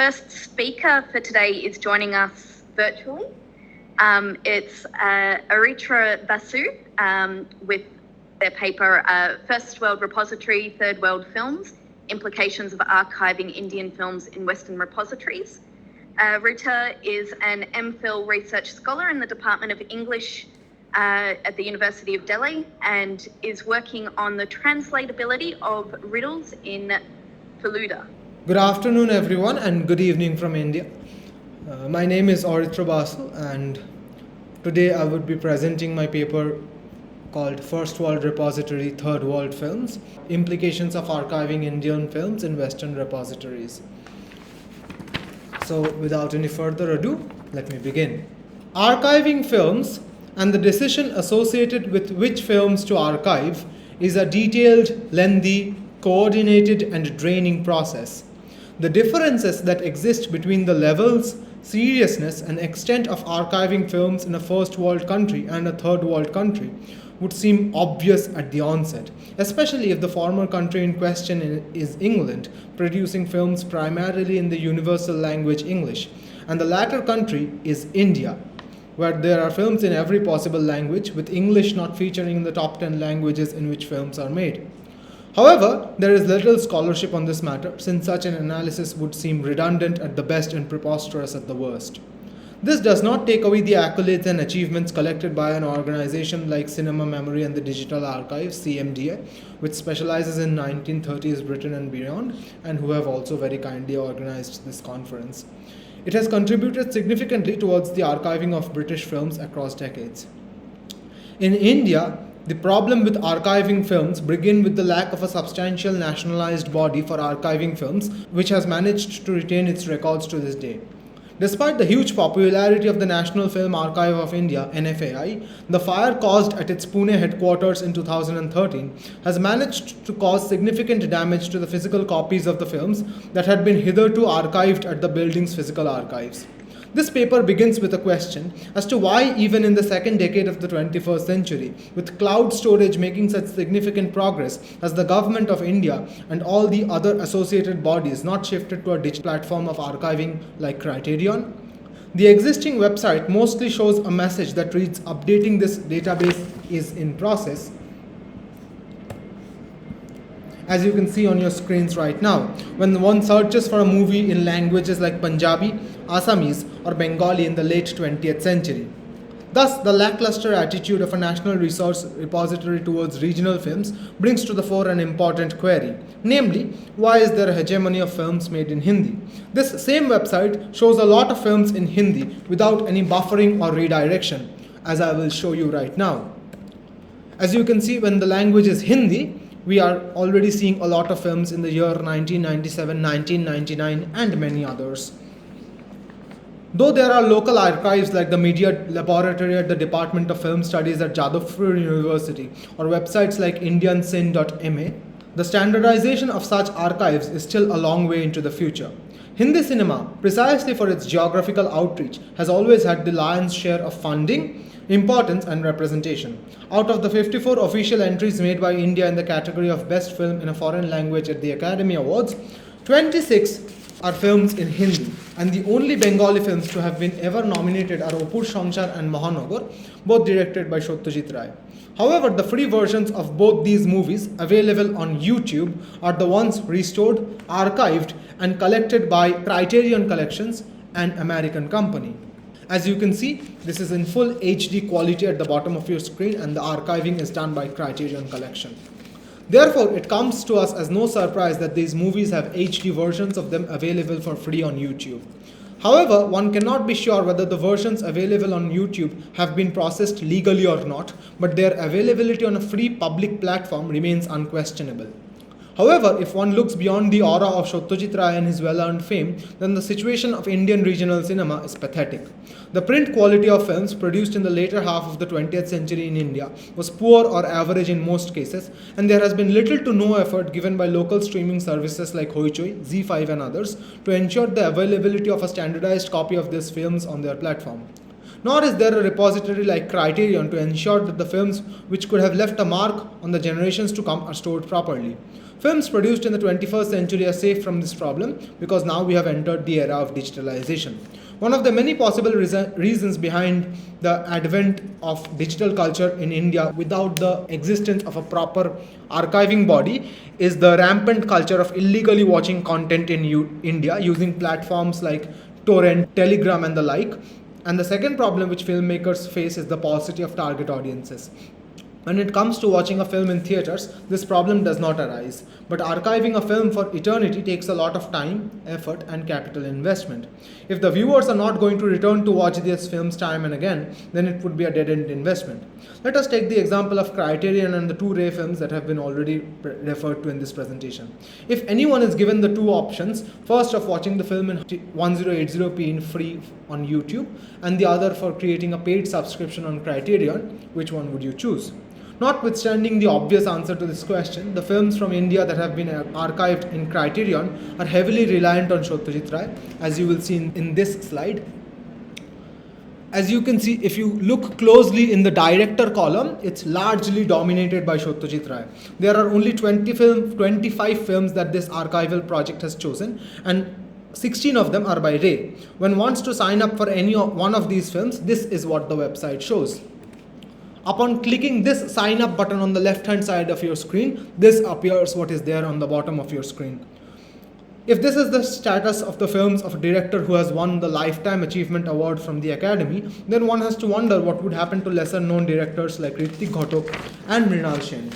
first speaker for today is joining us virtually. It's Aritra Basu with their paper, First World Repository, Third World Films, Implications of Archiving Indian Films in Western Repositories. Rita is an MPhil research scholar in the Department of English at the University of Delhi and is working on the translatability of riddles in Feluda. Good afternoon, everyone, and good evening from India. My name is Aritra Basu, and today I would be presenting my paper called First World Repository, Third World Films, Implications of Archiving Indian Films in Western Repositories. So, without any further ado, let me begin. Archiving films and the decision associated with which films to archive is a detailed, lengthy, coordinated, and draining process. The differences that exist between the levels, seriousness, and extent of archiving films in a first world country and a third world country would seem obvious at the onset, especially if the former country in question is England, producing films primarily in the universal language English, and the latter country is India, where there are films in every possible language, with English not featuring in the top 10 languages in which films are made. However, there is little scholarship on this matter, since such an analysis would seem redundant at the best and preposterous at the worst. This does not take away the accolades and achievements collected by an organization like Cinema Memory and the Digital Archive, CMDA, which specializes in 1930s Britain and beyond, and who have also very kindly organized this conference. It has contributed significantly towards the archiving of British films across decades. In India, the problem with archiving films begins with the lack of a substantial nationalized body for archiving films, which has managed to retain its records to this day. Despite the huge popularity of the National Film Archive of India, NFAI, the fire caused at its Pune headquarters in 2013 has managed to cause significant damage to the physical copies of the films that had been hitherto archived at the building's physical archives. This paper begins with a question as to why, even in the second decade of the 21st century, with cloud storage making such significant progress, has the government of India and all the other associated bodies not shifted to a digital platform of archiving like Criterion? The existing website mostly shows a message that reads, "Updating this database is in process," as you can see on your screens right now, when one searches for a movie in languages like Punjabi, Assamese, or Bengali in the late 20th century. Thus, the lackluster attitude of a national resource repository towards regional films brings to the fore an important query, namely, why is there a hegemony of films made in Hindi? This same website shows a lot of films in Hindi without any buffering or redirection, as I will show you right now. As you can see, when the language is Hindi, we are already seeing a lot of films in the year 1997, 1999, and many others. Though there are local archives like the Media Laboratory at the Department of Film Studies at Jadavpur University or websites like indiancin.ma, the standardization of such archives is still a long way into the future. Hindi cinema, precisely for its geographical outreach, has always had the lion's share of funding, importance, and representation. Out of the 54 official entries made by India in the category of Best Film in a Foreign Language at the Academy Awards, 26 are films in Hindi, and the only Bengali films to have been ever nominated are Opur Shamshar and Mahanagar, both directed by Satyajit Ray. However, the free versions of both these movies available on YouTube are the ones restored, archived, and collected by Criterion Collections, an American company. As you can see, this is in full HD quality at the bottom of your screen, and the archiving is done by Criterion Collection. Therefore, it comes to us as no surprise that these movies have HD versions of them available for free on YouTube. However, one cannot be sure whether the versions available on YouTube have been processed legally or not, but their availability on a free public platform remains unquestionable. However, if one looks beyond the aura of Satyajit Ray and his well-earned fame, then the situation of Indian regional cinema is pathetic. The print quality of films produced in the later half of the 20th century in India was poor or average in most cases, and there has been little to no effort given by local streaming services like Hoichoi, Z5 and others to ensure the availability of a standardized copy of these films on their platform. Nor is there a repository like Criterion to ensure that the films which could have left a mark on the generations to come are stored properly. Films produced in the 21st century are safe from this problem because now we have entered the era of digitalization. One of the many possible reasons behind the advent of digital culture in India without the existence of a proper archiving body is the rampant culture of illegally watching content in India using platforms like Torrent, Telegram, and the like. And the second problem which filmmakers face is the paucity of target audiences. When it comes to watching a film in theaters, this problem does not arise. But archiving a film for eternity takes a lot of time, effort, and capital investment. If the viewers are not going to return to watch these films time and again, then it would be a dead-end investment. Let us take the example of Criterion and the two Ray films that have been already referred to in this presentation. If anyone is given the two options, first of watching the film in 1080p in free on YouTube, and the other for creating a paid subscription on Criterion, which one would you choose? Notwithstanding the obvious answer to this question, the films from India that have been archived in Criterion are heavily reliant on Satyajit Ray, as you will see in this slide. As you can see, if you look closely in the director column, it's largely dominated by Satyajit Ray. There are only 25 films that this archival project has chosen, and 16 of them are by Ray. When one wants to sign up for any one of these films, this is what the website shows. Upon clicking this sign up button on the left hand side of your screen, this appears what is there on the bottom of your screen. If this is the status of the films of a director who has won the Lifetime Achievement Award from the Academy, then one has to wonder what would happen to lesser known directors like Hrithik Ghatak and Mrinal Sen.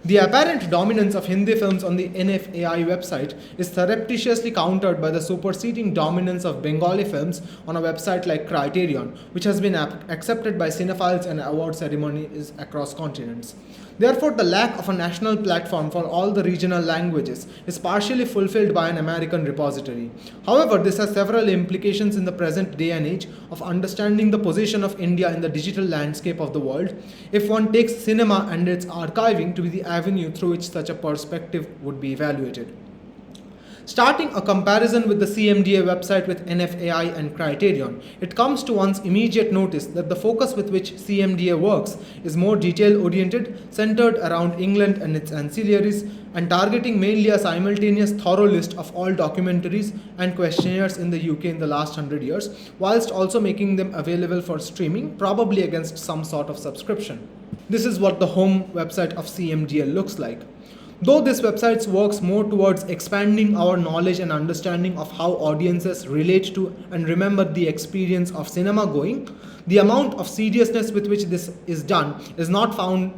The apparent dominance of Hindi films on the NFAI website is surreptitiously countered by the superseding dominance of Bengali films on a website like Criterion, which has been accepted by cinephiles and award ceremonies across continents. Therefore, the lack of a national platform for all the regional languages is partially fulfilled by an American repository. However, this has several implications in the present day and age of understanding the position of India in the digital landscape of the world, if one takes cinema and its archiving to be the avenue through which such a perspective would be evaluated. Starting a comparison with the CMDA website with NFAI and Criterion, it comes to one's immediate notice that the focus with which CMDA works is more detail-oriented, centered around England and its ancillaries, and targeting mainly a simultaneous thorough list of all documentaries and questionnaires in the UK in the last 100 years, whilst also making them available for streaming, probably against some sort of subscription. This is what the home website of CMDA looks like. Though this website works more towards expanding our knowledge and understanding of how audiences relate to and remember the experience of cinema going, the amount of seriousness with which this is done is not found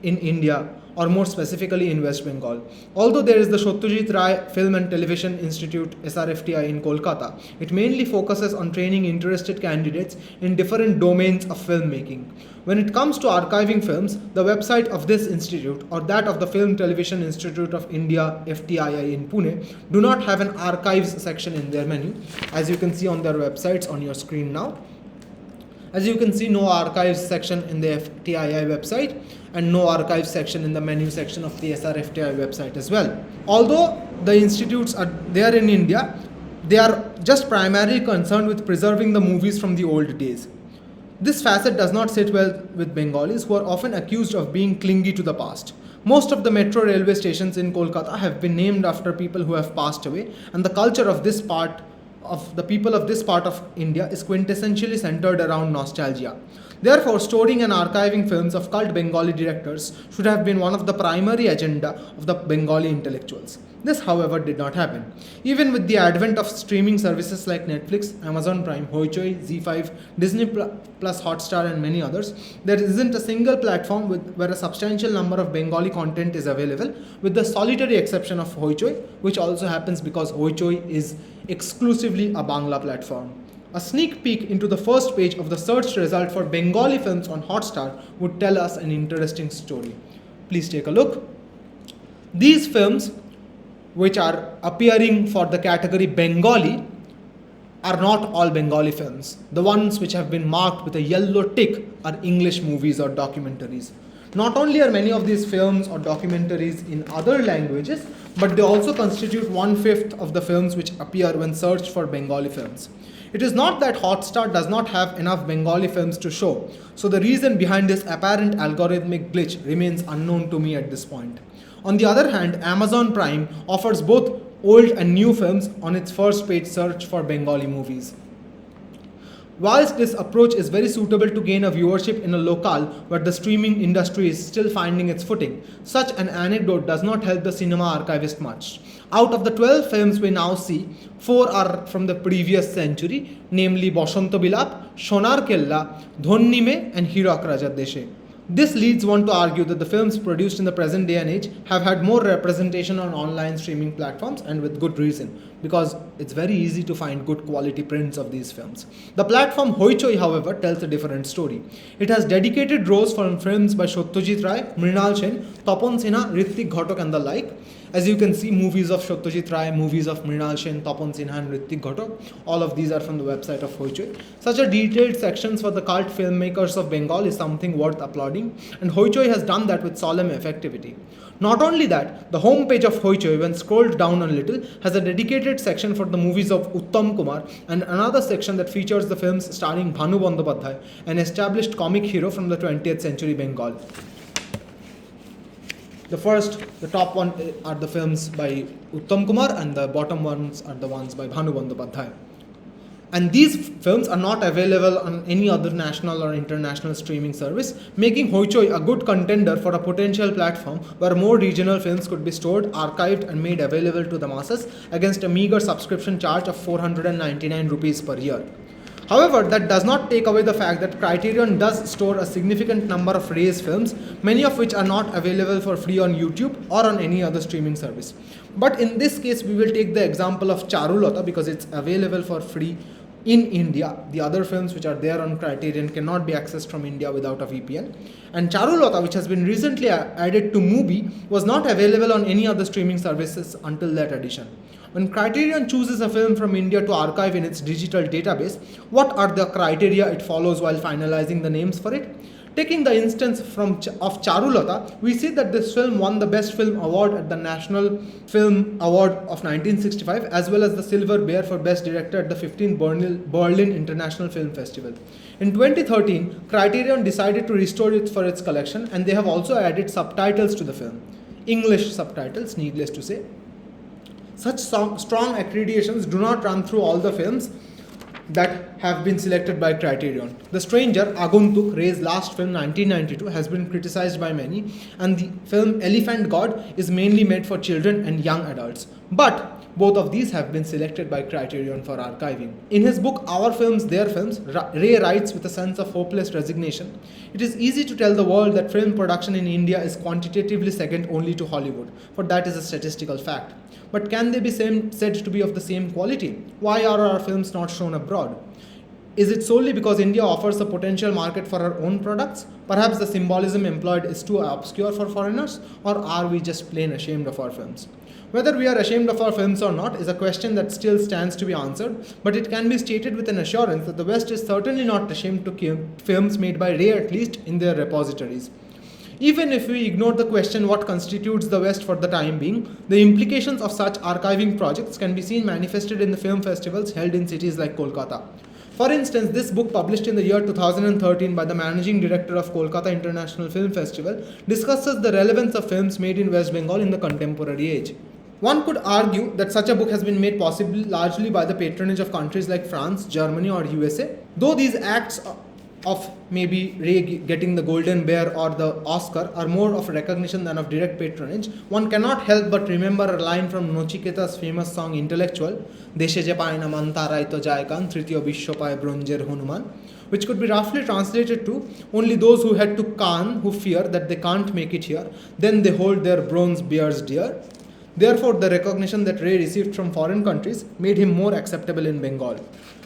in India, or more specifically in West Bengal. Although there is the Satyajit Ray Film and Television Institute SRFTI in Kolkata, it mainly focuses on training interested candidates in different domains of filmmaking. When it comes to archiving films, the website of this institute or that of the Film Television Institute of India FTII in Pune do not have an archives section in their menu, as you can see on their websites on your screen now. As you can see, no archives section in the FTII website and no archives section in the menu section of the SRFTI website as well. Although the institutes are there in India, they are just primarily concerned with preserving the movies from the old days. This facet does not sit well with Bengalis, who are often accused of being clingy to the past. Most of the metro railway stations in Kolkata have been named after people who have passed away, and the culture of this part of the people of this part of India is quintessentially centered around nostalgia. Therefore, storing and archiving films of cult Bengali directors should have been one of the primary agenda of the Bengali intellectuals. This, however, did not happen. Even with the advent of streaming services like Netflix, Amazon Prime, Hoichoi, Z5, Disney Plus Hotstar, and many others, there isn't a single platform where a substantial number of Bengali content is available, with the solitary exception of Hoichoi, which also happens because Hoichoi is exclusively a Bangla platform. A sneak peek into the first page of the search result for Bengali films on Hotstar would tell us an interesting story. Please take a look. These films, which are appearing for the category Bengali, are not all Bengali films. The ones which have been marked with a yellow tick are English movies or documentaries. Not only are many of these films or documentaries in other languages, but they also constitute 1/5 of the films which appear when searched for Bengali films. It is not that Hotstar does not have enough Bengali films to show, so the reason behind this apparent algorithmic glitch remains unknown to me at this point. On the other hand, Amazon Prime offers both old and new films on its first page search for Bengali movies. Whilst this approach is very suitable to gain a viewership in a locale where the streaming industry is still finding its footing, such an anecdote does not help the cinema archivist much. Out of the 12 films we now see, 4 are from the previous century, namely Boshanto Bilap, Shonar Kella, Dhonnime, and Hirak Raja Deshe. This leads one to argue that the films produced in the present day and age have had more representation on online streaming platforms, and with good reason, because it's very easy to find good quality prints of these films. The platform Hoichoi, however, tells a different story. It has dedicated rows for films by Satyajit Ray, Mrinal Sen, Tapan Sinha, Ritwik Ghatak and the like. As you can see, movies of Satyajit Ray, movies of Mrinal Sen, Tapan Sinha and Ritwik Ghatak, all of these are from the website of Hoichoi. Such a detailed sections for the cult filmmakers of Bengal is something worth applauding, and Hoichoi has done that with solemn effectivity. Not only that, the homepage of Hoichoi, when scrolled down a little, has a dedicated section for the movies of Uttam Kumar and another section that features the films starring Bhanu Bandyopadhyay, an established comic hero from the 20th century Bengal. The top one are the films by Uttam Kumar, and the bottom ones are the ones by Bhanu Bandyopadhyay. And these films are not available on any other national or international streaming service, making Hoichoi a good contender for a potential platform where more regional films could be stored, archived and made available to the masses against a meager subscription charge of 499 rupees per year. However, that does not take away the fact that Criterion does store a significant number of raised films, many of which are not available for free on YouTube or on any other streaming service. But in this case, we will take the example of Charulata because it's available for free in India. The other films which are there on Criterion cannot be accessed from India without a VPN. And Charulata, which has been recently added to Mubi, was not available on any other streaming services until that addition. When Criterion chooses a film from India to archive in its digital database, what are the criteria it follows while finalizing the names for it? Taking the instance of Charulata, we see that this film won the Best Film Award at the National Film Award of 1965, as well as the Silver Bear for Best Director at the 15th Berlin International Film Festival. In 2013, Criterion decided to restore it for its collection, and they have also added subtitles to the film. English subtitles, needless to say. Such strong accreditations do not run through all the films that have been selected by Criterion. The Stranger, Aguntuk, Ray's last film 1992, has been criticized by many, and the film Elephant God is mainly made for children and young adults. But both of these have been selected by Criterion for archiving. In his book Our Films, Their Films, Ray writes with a sense of hopeless resignation, "It is easy to tell the world that film production in India is quantitatively second only to Hollywood, for that is a statistical fact. But can they be said to be of the same quality? Why are our films not shown abroad? Is it solely because India offers a potential market for our own products? Perhaps the symbolism employed is too obscure for foreigners, or are we just plain ashamed of our films?" Whether we are ashamed of our films or not is a question that still stands to be answered, but it can be stated with an assurance that the West is certainly not ashamed to keep films made by Ray, at least in their repositories. Even if we ignore the question what constitutes the West for the time being, the implications of such archiving projects can be seen manifested in the film festivals held in cities like Kolkata. For instance, this book, published in the year 2013 by the managing director of Kolkata International Film Festival, discusses the relevance of films made in West Bengal in the contemporary age. One could argue that such a book has been made possible largely by the patronage of countries like France, Germany or USA. Though these acts of maybe Ray getting the Golden Bear or the Oscar are more of recognition than of direct patronage, one cannot help but remember a line from Nochiketa's famous song Intellectual, "Deshe je paয় না মান তারাই তো যায় কান, তৃতীয় বিশ্ব পায় ব্রোঞ্জের Hanuman," which could be roughly translated to, "Only those who head to Khan who fear that they can't make it here, then they hold their bronze bears dear." Therefore, the recognition that Ray received from foreign countries made him more acceptable in Bengal.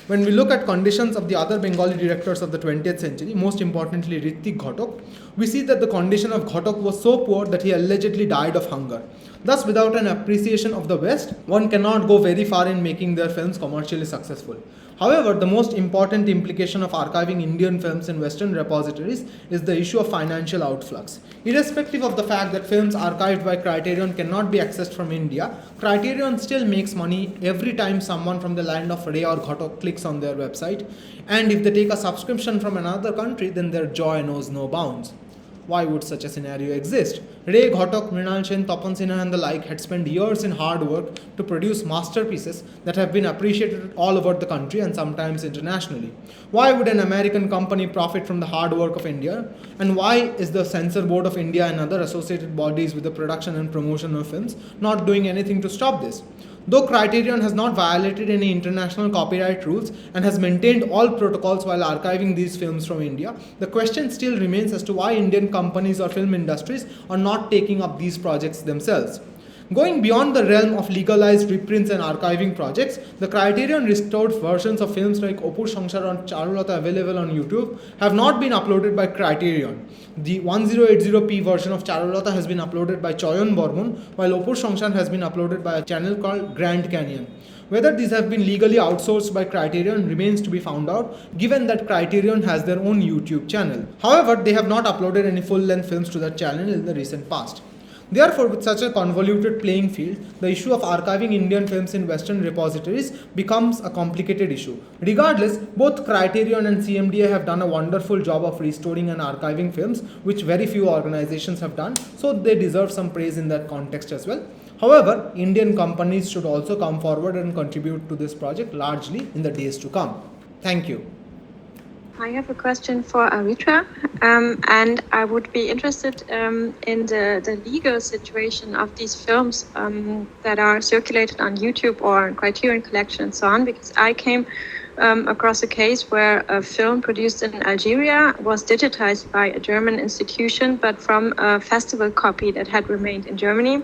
When we look at conditions of the other Bengali directors of the 20th century, most importantly Ritwik Ghatak, we see that the condition of Ghatak was so poor that he allegedly died of hunger. Thus, without an appreciation of the West, one cannot go very far in making their films commercially successful. However, the most important implication of archiving Indian films in Western repositories is the issue of financial outflux. Irrespective of the fact that films archived by Criterion cannot be accessed from India, Criterion still makes money every time someone from the land of Ray or Ghatak clicks on their website, and if they take a subscription from another country, then their joy knows no bounds. Why would such a scenario exist? Ray, Ghatak, Mrinal Sen, Tapan Sinha and the like had spent years in hard work to produce masterpieces that have been appreciated all over the country and sometimes internationally. Why would an American company profit from the hard work of India? And why is the Censor Board of India and other associated bodies with the production and promotion of films not doing anything to stop this? Though Criterion has not violated any international copyright rules and has maintained all protocols while archiving these films from India, the question still remains as to why Indian companies or film industries are not taking up these projects themselves. Going beyond the realm of legalized reprints and archiving projects, the Criterion restored versions of films like Opur Sangsar and Charulata available on YouTube have not been uploaded by Criterion. The 1080p version of Charulata has been uploaded by Choyon Bormon, while Opur Sangsar has been uploaded by a channel called Grand Canyon. Whether these have been legally outsourced by Criterion remains to be found out, given that Criterion has their own YouTube channel. However, they have not uploaded any full-length films to that channel in the recent past. Therefore, with such a convoluted playing field, the issue of archiving Indian films in Western repositories becomes a complicated issue. Regardless, both Criterion and CMDA have done a wonderful job of restoring and archiving films, which very few organizations have done, so they deserve some praise in that context as well. However, Indian companies should also come forward and contribute to this project largely in the days to come. Thank you. I have a question for Aritra, and I would be interested in the legal situation of these films that are circulated on YouTube or Criterion Collection and so on, because I came across a case where a film produced in Algeria was digitized by a German institution, but from a festival copy that had remained in Germany.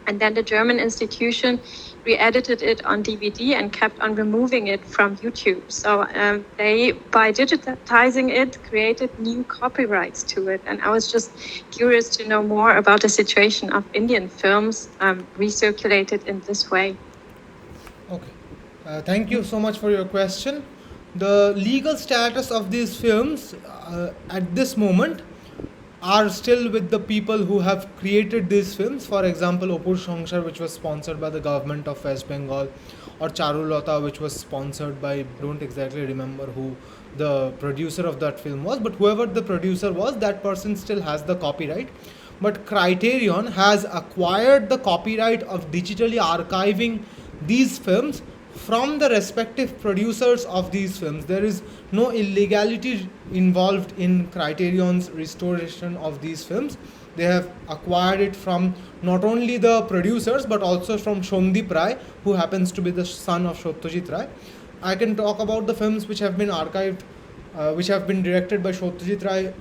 And then the German institution re-edited it on DVD and kept on removing it from YouTube. So they, by digitizing it, created new copyrights to it. And I was just curious to know more about the situation of Indian films recirculated in this way. Okay. Thank you so much for your question. The legal status of these films at this moment are still with the people who have created these films. For example, Opur Sangsar, which was sponsored by the government of West Bengal, or Charulata, which was sponsored by, don't exactly remember who the producer of that film was, but whoever the producer was, that person still has the copyright. But Criterion has acquired the copyright of digitally archiving these films from the respective producers of these films. There is no illegality involved in Criterion's restoration of these films. They have acquired it from not only the producers but also from Shondip Rai, who happens to be the son of Satyajit Rai. I can talk about the films which have been archived, which have been directed by Satyajit Rai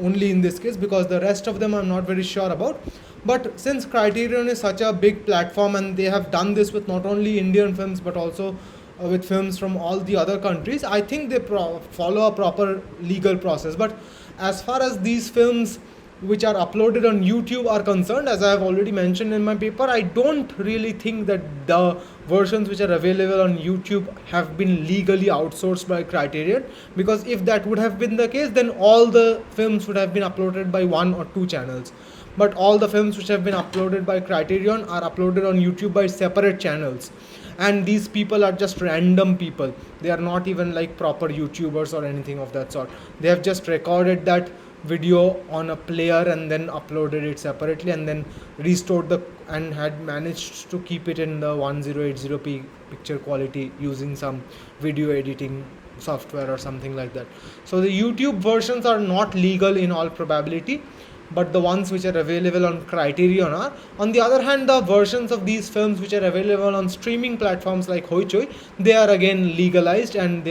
only in this case, because the rest of them I'm not very sure about. But since Criterion is such a big platform and they have done this with not only Indian films but also with films from all the other countries, I think they follow a proper legal process. But as far as these films which are uploaded on YouTube are concerned, as I have already mentioned in my paper, I don't really think that the versions which are available on YouTube have been legally outsourced by Criterion, because if that would have been the case, then all the films would have been uploaded by one or two channels. But all the films which have been uploaded by Criterion are uploaded on YouTube by separate channels. And these people are just random people. They are not even like proper YouTubers or anything of that sort. They have just recorded that video on a player and then uploaded it separately and then restored and had managed to keep it in the 1080p picture quality using some video editing software or something like that. So the YouTube versions are not legal in all probability, but the ones which are available on Criterion are. On the other hand, the versions of these films which are available on streaming platforms like Hoichoi, they are again legalized, and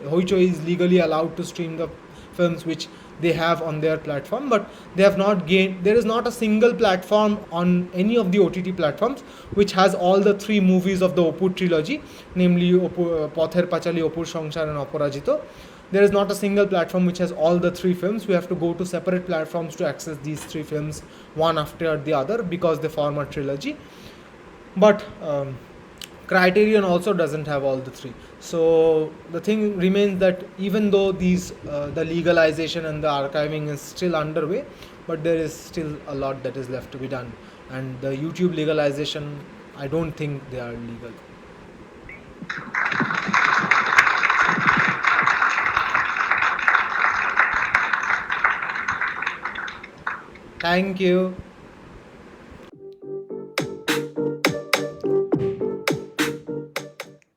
Hoichoi is legally allowed to stream the films which they have on their platform, but they have not gained. There is not a single platform on any of the OTT platforms which has all the three movies of the Opur trilogy, namely Pother Pachali, Opur Sangsar and Aparajito. There is not a single platform which has all the three films. We have to go to separate platforms to access these three films one after the other because they form a trilogy. But Criterion also doesn't have all the three. So the thing remains that even though the legalization and the archiving is still underway, but there is still a lot that is left to be done. And the YouTube legalization, I don't think they are legal. Thank you.